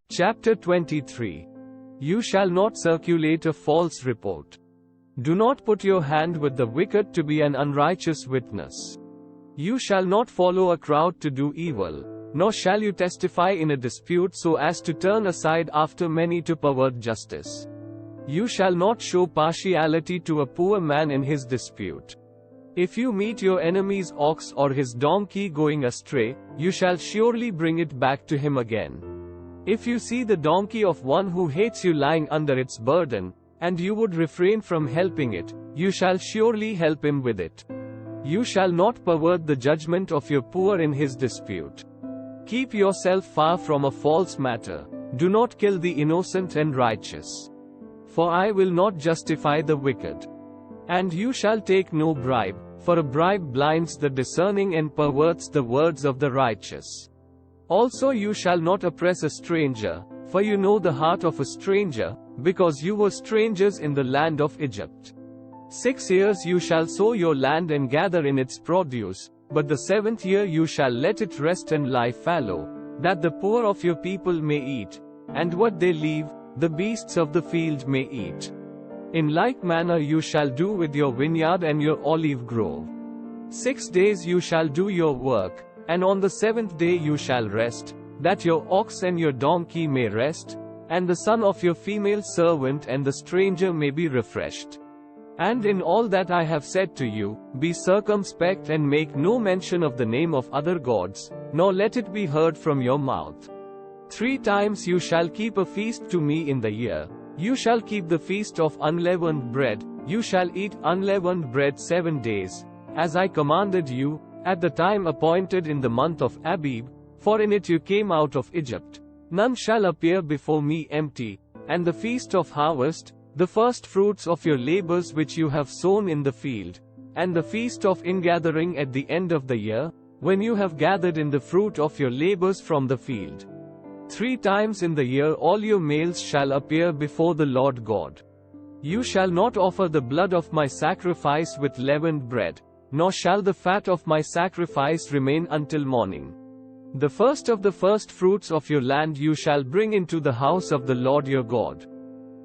Chapter 23. You shall not circulate a false report. Do not put your hand with the wicked to be an unrighteous witness. You shall not follow a crowd to do evil, nor shall you testify in a dispute so as to turn aside after many to pervert justice. You shall not show partiality to a poor man in his dispute. If you meet your enemy's ox or his donkey going astray, you shall surely bring it back to him again. If you see the donkey of one who hates you lying under its burden, and you would refrain from helping it, you shall surely help him with it. You shall not pervert the judgment of your poor in his dispute. Keep yourself far from a false matter. Do not kill the innocent and righteous. For I will not justify the wicked. And you shall take no bribe, for a bribe blinds the discerning and perverts the words of the righteous. Also you shall not oppress a stranger, for you know the heart of a stranger, because you were strangers in the land of Egypt. 6 years you shall sow your land and gather in its produce, but the 7th year you shall let it rest and lie fallow, that the poor of your people may eat, and what they leave, the beasts of the field may eat. In like manner you shall do with your vineyard and your olive grove. 6 days you shall do your work, and on the 7th day you shall rest, that your ox and your donkey may rest, and the son of your female servant and the stranger may be refreshed. And in all that I have said to you, be circumspect and make no mention of the name of other gods, nor let it be heard from your mouth. 3 times you shall keep a feast to me in the year. You shall keep the feast of unleavened bread. You shall eat unleavened bread 7 days, as I commanded you, at the time appointed in the month of Abib, for in it you came out of Egypt. None shall appear before me empty, and the feast of harvest, the first fruits of your labors which you have sown in the field, and the feast of ingathering at the end of the year, when you have gathered in the fruit of your labors from the field. 3 times in the year all your males shall appear before the Lord God. You shall not offer the blood of my sacrifice with leavened bread, nor shall the fat of my sacrifice remain until morning. The first of the first fruits of your land you shall bring into the house of the Lord your God.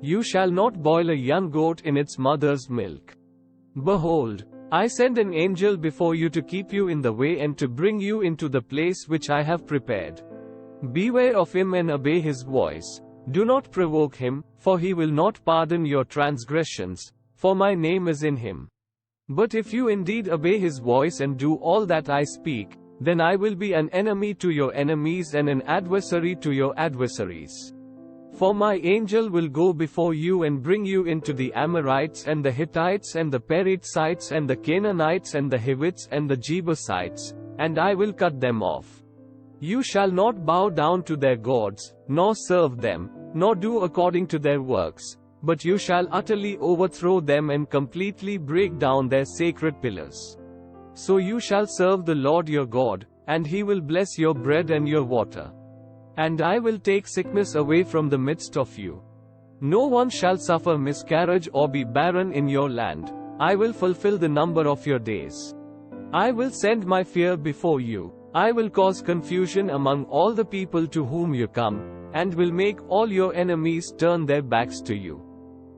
You shall not boil a young goat in its mother's milk. Behold, I send an angel before you to keep you in the way and to bring you into the place which I have prepared. Beware of him and obey his voice. Do not provoke him, for he will not pardon your transgressions, for my name is in him. But if you indeed obey his voice and do all that I speak, then I will be an enemy to your enemies and an adversary to your adversaries. For my angel will go before you and bring you into the Amorites and the Hittites and the Perizzites and the Canaanites and the Hivites and the Jebusites, and I will cut them off. You shall not bow down to their gods, nor serve them, nor do according to their works, but you shall utterly overthrow them and completely break down their sacred pillars. So you shall serve the Lord your God, and he will bless your bread and your water. And I will take sickness away from the midst of you. No one shall suffer miscarriage or be barren in your land. I will fulfill the number of your days. I will send my fear before you. I will cause confusion among all the people to whom you come, and will make all your enemies turn their backs to you.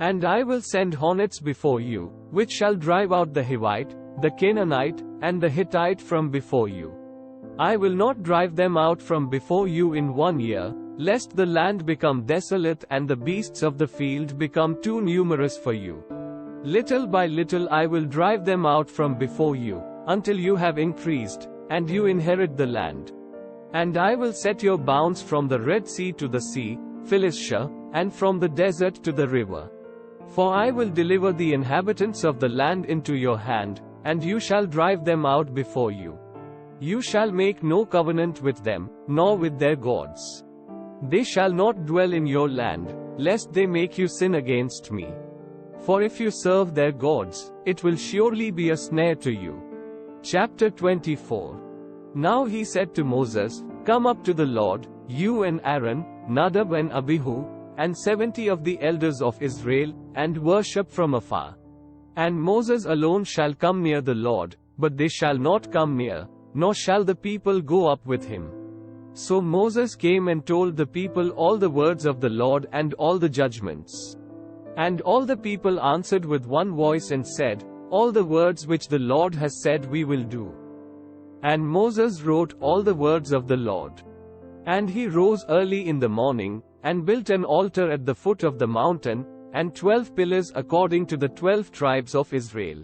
And I will send hornets before you, which shall drive out the Hivite, the Canaanite, and the Hittite from before you. I will not drive them out from before you in 1 year, lest the land become desolate and the beasts of the field become too numerous for you. Little by little I will drive them out from before you, until you have increased, and you inherit the land. And I will set your bounds from the Red Sea to the sea, Philistia, and from the desert to the river. For I will deliver the inhabitants of the land into your hand, and you shall drive them out before you. You shall make no covenant with them, nor with their gods. They shall not dwell in your land, lest they make you sin against me. For if you serve their gods, it will surely be a snare to you. Chapter 24. Now he said to Moses, Come up to the Lord, you and Aaron, Nadab and Abihu, and 70 of the elders of Israel, and worship from afar. And Moses alone shall come near the Lord, but they shall not come near, nor shall the people go up with him. So Moses came and told the people all the words of the Lord and all the judgments. And all the people answered with one voice and said, All the words which the Lord has said we will do. And Moses wrote all the words of the Lord. And he rose early in the morning, and built an altar at the foot of the mountain, and 12 pillars according to the 12 tribes of Israel.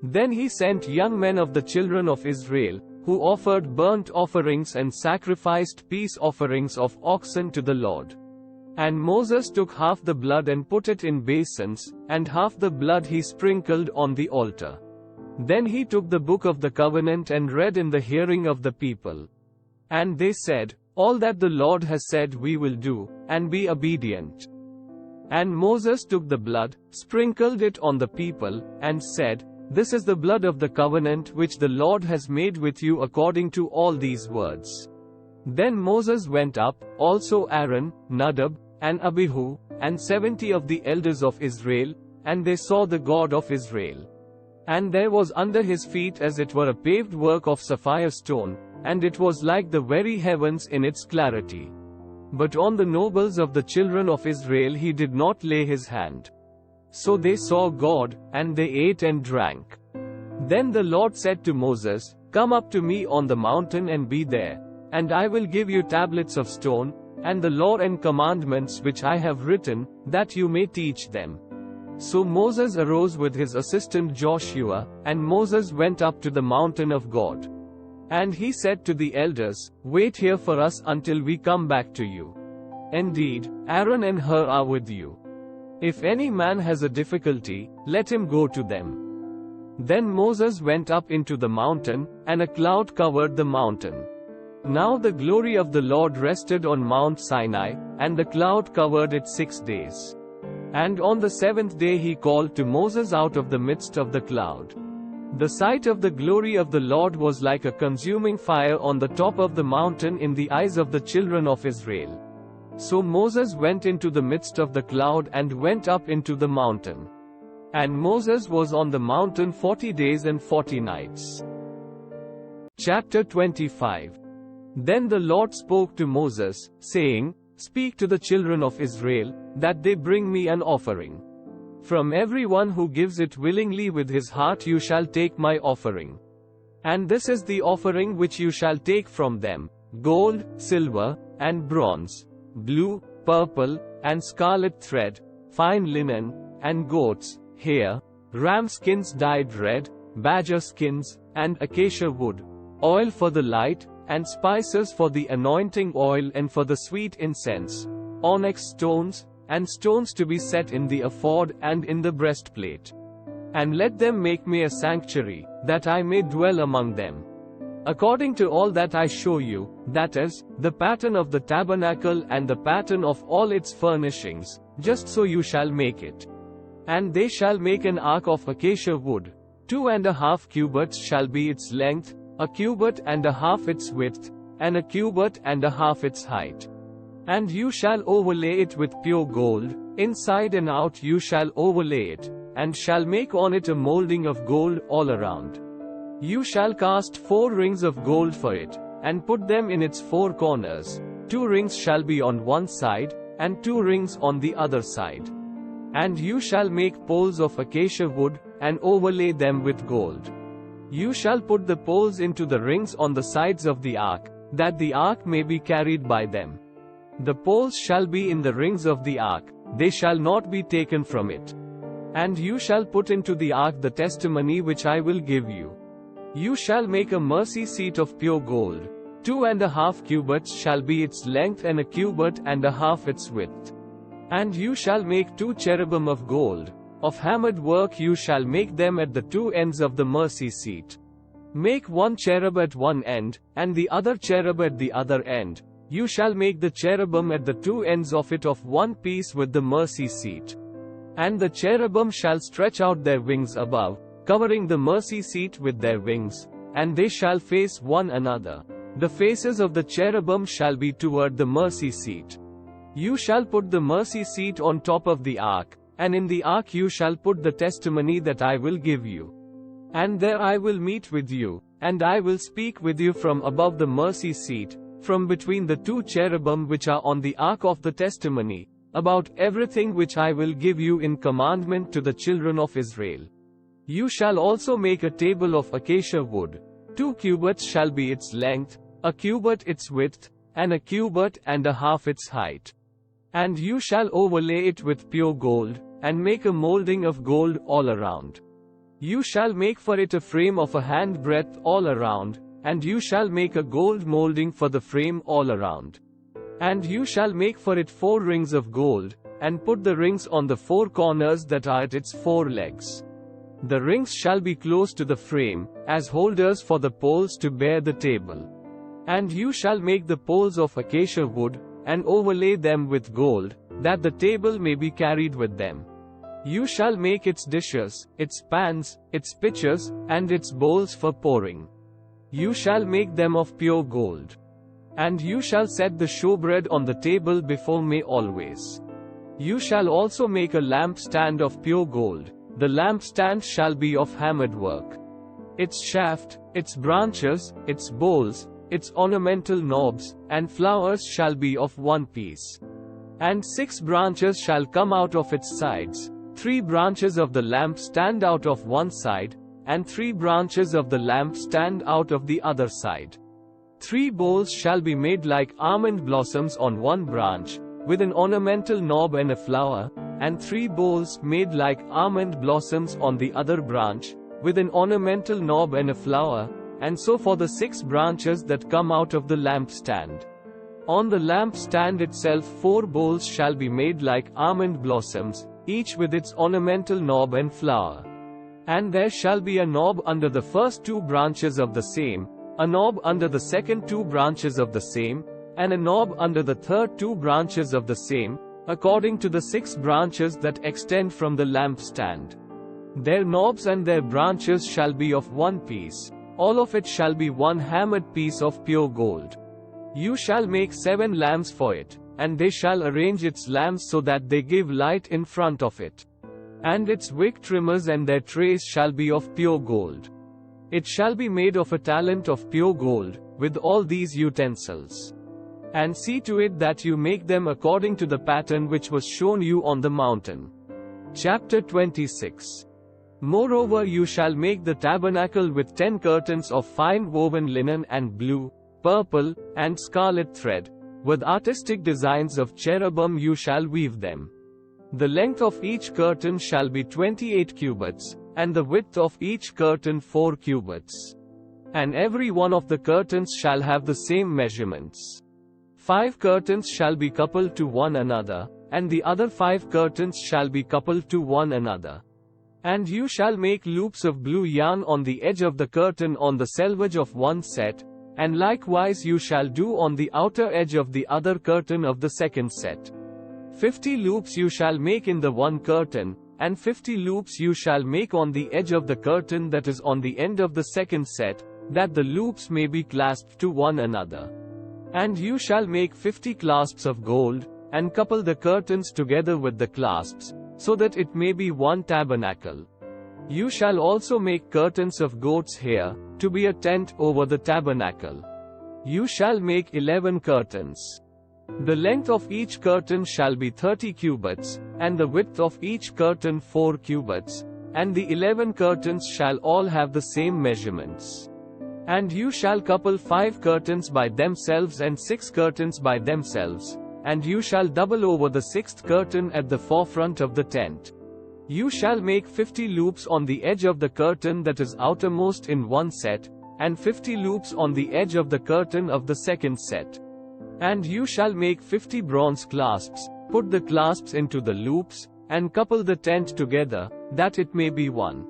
Then he sent young men of the children of Israel, who offered burnt offerings and sacrificed peace offerings of oxen to the Lord. And Moses took half the blood and put it in basins, and half the blood he sprinkled on the altar. Then he took the book of the covenant and read in the hearing of the people. And they said, All that the Lord has said we will do, and be obedient. And Moses took the blood, sprinkled it on the people, and said, This is the blood of the covenant which the Lord has made with you according to all these words. Then Moses went up, also Aaron, Nadab, and Abihu, and 70 of the elders of Israel, and they saw the God of Israel. And there was under his feet as it were a paved work of sapphire stone, and it was like the very heavens in its clarity. But on the nobles of the children of Israel he did not lay his hand. So they saw God, and they ate and drank. Then the Lord said to Moses, Come up to me on the mountain and be there, and I will give you tablets of stone, and the law and commandments which I have written, that you may teach them. So Moses arose with his assistant Joshua, and Moses went up to the mountain of God. And he said to the elders, Wait here for us until we come back to you. Indeed, Aaron and Hur are with you. If any man has a difficulty, let him go to them. Then Moses went up into the mountain, and a cloud covered the mountain. Now the glory of the Lord rested on Mount Sinai, and the cloud covered it 6 days. And on the 7th day he called to Moses out of the midst of the cloud. The sight of the glory of the Lord was like a consuming fire on the top of the mountain in the eyes of the children of Israel. So Moses went into the midst of the cloud and went up into the mountain. And Moses was on the mountain 40 days and 40 nights. Chapter 25. Then the Lord spoke to Moses, saying, Speak to the children of Israel, that they bring me an offering. From everyone who gives it willingly with his heart you shall take my offering. And this is the offering which you shall take from them: gold, silver, and bronze, blue, purple, and scarlet thread, fine linen, and goats' hair, ram skins dyed red, badger skins, and acacia wood, oil for the light, and spices for the anointing oil and for the sweet incense, onyx stones, and stones to be set in the ephod and in the breastplate. And let them make me a sanctuary, that I may dwell among them. According to all that I show you, that is, the pattern of the tabernacle and the pattern of all its furnishings, just so you shall make it. And they shall make an ark of acacia wood. 2.5 cubits shall be its length, 1.5 cubits its width, and 1.5 cubits its height. And you shall overlay it with pure gold, inside and out you shall overlay it, and shall make on it a molding of gold all around. You shall cast 4 rings of gold for it, and put them in its 4 corners. 2 rings shall be on one side, and 2 rings on the other side. And you shall make poles of acacia wood, and overlay them with gold. You shall put the poles into the rings on the sides of the ark, that the ark may be carried by them. The poles shall be in the rings of the ark, they shall not be taken from it. And you shall put into the ark the testimony which I will give you. You shall make a mercy seat of pure gold. 2.5 cubits shall be its length, and 1.5 cubits its width. And you shall make 2 cherubim of gold. Of hammered work you shall make them at the 2 ends of the mercy seat. Make 1 cherub at one end, and the other cherub at the other end. You shall make the cherubim at the 2 ends of it of one piece with the mercy seat. And the cherubim shall stretch out their wings above, covering the mercy seat with their wings, and they shall face one another. The faces of the cherubim shall be toward the mercy seat. You shall put the mercy seat on top of the ark, and in the ark you shall put the testimony that I will give you. And there I will meet with you, And I will speak with you from above the mercy seat, from between the two cherubim which are on the ark of the testimony, about everything which I will give you in commandment to the children of Israel. You shall also make a table of acacia wood. 2 cubits shall be its length, a cubit its width, and a cubit and a half its height. And you shall overlay it with pure gold, and make a molding of gold all around. You shall make for it a frame of a handbreadth all around, and you shall make a gold molding for the frame all around. And you shall make for it 4 rings of gold, and put the rings on the 4 corners that are at its 4 legs. The rings shall be close to the frame, as holders for the poles to bear the table. And you shall make the poles of acacia wood, and overlay them with gold, that the table may be carried with them. You shall make its dishes, its pans, its pitchers, and its bowls for pouring. You shall make them of pure gold. And you shall set the showbread on the table before me always. You shall also make a lampstand of pure gold. The lampstand shall be of hammered work. Its shaft, its branches, its bowls, its ornamental knobs, and flowers shall be of one piece. And 6 branches shall come out of its sides, 3 branches of the lamp stand out of one side, and 3 branches of the lamp stand out of the other side. 3 bowls shall be made like almond blossoms on one branch, with an ornamental knob and a flower, and 3 bowls made like almond blossoms on the other branch, with an ornamental knob and a flower, and so for the 6 branches that come out of the lampstand. On the lampstand itself 4 bowls shall be made like almond blossoms, each with its ornamental knob and flower. And there shall be a knob under the first 2 branches of the same, a knob under the second 2 branches of the same, and a knob under the third 2 branches of the same, according to the 6 branches that extend from the lampstand. Their knobs and their branches shall be of one piece. All of it shall be one hammered piece of pure gold. You shall make 7 lamps for it, and they shall arrange its lamps so that they give light in front of it. And its wick trimmers and their trays shall be of pure gold. It shall be made of a talent of pure gold, with all these utensils. And see to it that you make them according to the pattern which was shown you on the mountain. Chapter 26. Moreover, you shall make the tabernacle with 10 curtains of fine woven linen and blue, purple, and scarlet thread. With artistic designs of cherubim you shall weave them. The length of each curtain shall be 28 cubits, and the width of each curtain 4 cubits. And every one of the curtains shall have the same measurements. 5 curtains shall be coupled to one another, and the other 5 curtains shall be coupled to one another. And you shall make loops of blue yarn on the edge of the curtain on the selvage of one set, and likewise you shall do on the outer edge of the other curtain of the second set. 50 loops you shall make in the one curtain, and 50 loops you shall make on the edge of the curtain that is on the end of the second set, that the loops may be clasped to one another. And you shall make 50 clasps of gold, and couple the curtains together with the clasps, so that it may be one tabernacle. You shall also make curtains of goat's hair, to be a tent over the tabernacle. You shall make 11 curtains. The length of each curtain shall be 30 cubits, and the width of each curtain 4 cubits, and the 11 curtains shall all have the same measurements. And you shall couple 5 curtains by themselves and 6 curtains by themselves, and you shall double over the 6th curtain at the forefront of the tent. You shall make 50 loops on the edge of the curtain that is outermost in one set, and 50 loops on the edge of the curtain of the second set. And you shall make 50 bronze clasps, put the clasps into the loops, and couple the tent together, that it may be one.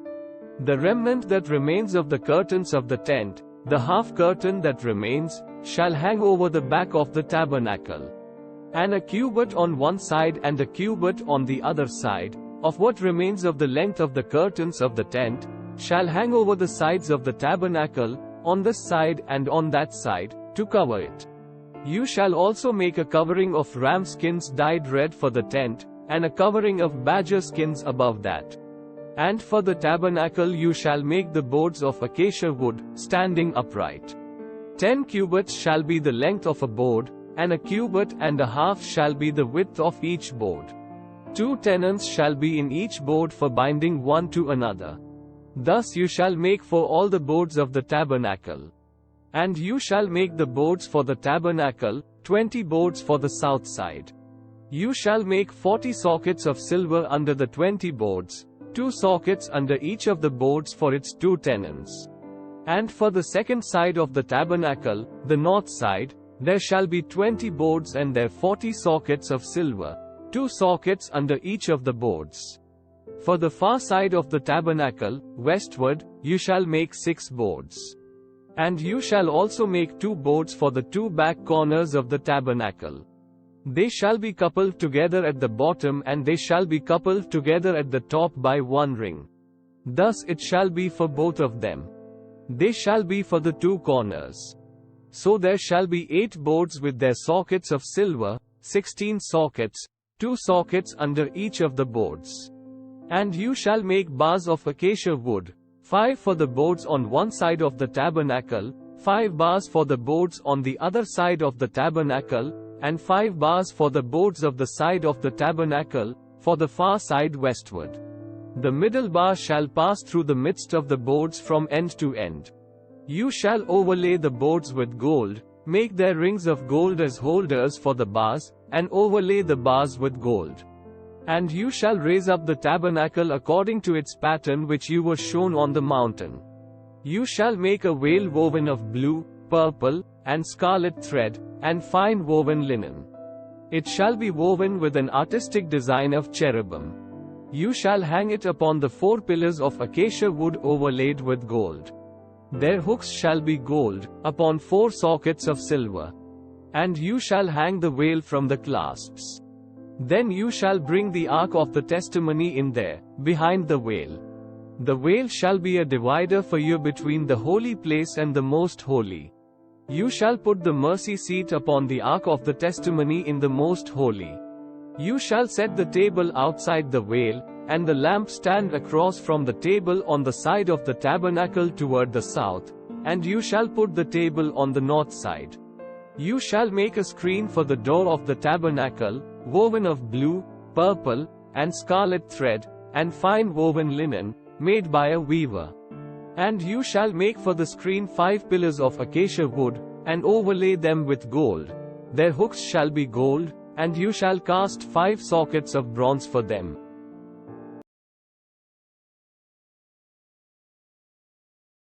The remnant that remains of the curtains of the tent, the half curtain that remains, shall hang over the back of the tabernacle. And a cubit on one side and a cubit on the other side, of what remains of the length of the curtains of the tent, shall hang over the sides of the tabernacle, on this side and on that side, to cover it. You shall also make a covering of ram skins dyed red for the tent, and a covering of badger skins above that. And for the tabernacle you shall make the boards of acacia wood, standing upright. 10 cubits shall be the length of a board, and a cubit and a half shall be the width of each board. 2 tenons shall be in each board for binding one to another. Thus you shall make for all the boards of the tabernacle. And you shall make the boards for the tabernacle, 20 boards for the south side. You shall make 40 sockets of silver under the 20 boards, 2 sockets under each of the boards for its 2 tenons. And for the second side of the tabernacle, the north side, there shall be 20 boards and there 40 sockets of silver, 2 sockets under each of the boards. For the far side of the tabernacle, westward, you shall make 6 boards. And you shall also make 2 boards for the 2 back corners of the tabernacle. They shall be coupled together at the bottom and they shall be coupled together at the top by 1 ring. Thus it shall be for both of them. They shall be for the 2 corners. So there shall be 8 boards with their sockets of silver, 16 sockets, 2 sockets under each of the boards. And you shall make bars of acacia wood, 5 for the boards on one side of the tabernacle, 5 bars for the boards on the other side of the tabernacle, and 5 bars for the boards of the side of the tabernacle, for the far side westward. The middle bar shall pass through the midst of the boards from end to end. You shall overlay the boards with gold, make their rings of gold as holders for the bars, and overlay the bars with gold. And you shall raise up the tabernacle according to its pattern which you were shown on the mountain. You shall make a veil woven of blue, purple, and scarlet thread, and fine woven linen. It shall be woven with an artistic design of cherubim. You shall hang it upon the 4 pillars of acacia wood overlaid with gold. Their hooks shall be gold, upon 4 sockets of silver. And you shall hang the veil from the clasps. Then you shall bring the ark of the testimony in there, behind the veil. The veil shall be a divider for you between the holy place and the most holy. You shall put the mercy seat upon the ark of the testimony in the most holy. You shall set the table outside the veil, and the lampstand across from the table on the side of the tabernacle toward the south, and you shall put the table on the north side. You shall make a screen for the door of the tabernacle, woven of blue, purple, and scarlet thread, and fine woven linen, made by a weaver. And you shall make for the screen 5 pillars of acacia wood, and overlay them with gold. Their hooks shall be gold, and you shall cast 5 sockets of bronze for them.